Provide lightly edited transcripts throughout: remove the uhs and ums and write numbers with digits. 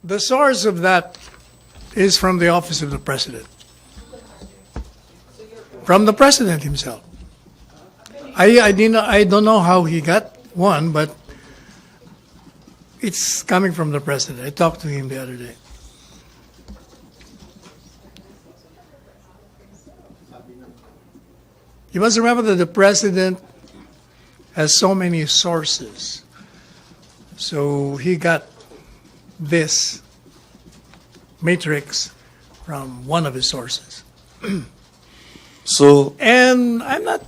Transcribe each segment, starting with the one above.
The source of that is from the office of the president. From the president himself. I don't know how he got one, but it's coming from the president. I talked to him the other day. You must remember that the president has so many sources. So he got this matrix from one of his sources. So, And I'm not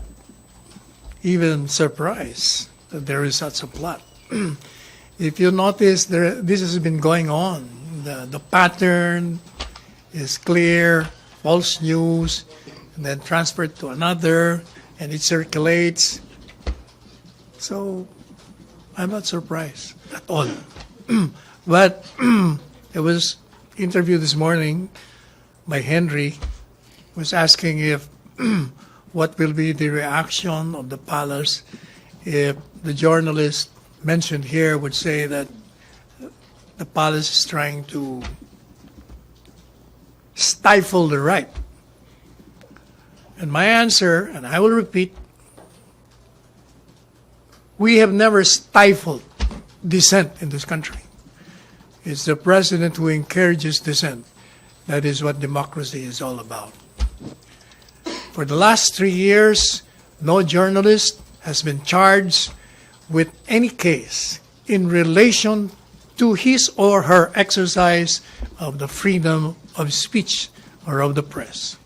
even surprised that there is such a plot. If you notice, this has been going on. The pattern is clear, false news, and then transferred to another, and it circulates. So I'm not surprised at all. But it was interviewed this morning by Henry, was asking if what will be the reaction of the palace if the journalist mentioned here would say that the palace is trying to stifle the right. And my answer, and I will repeat, we have never stifled dissent in this country. It's the president who encourages dissent. That is what democracy is all about. For the last 3 years, no journalist has been charged with any case in relation to his or her exercise of the freedom of speech or of the press.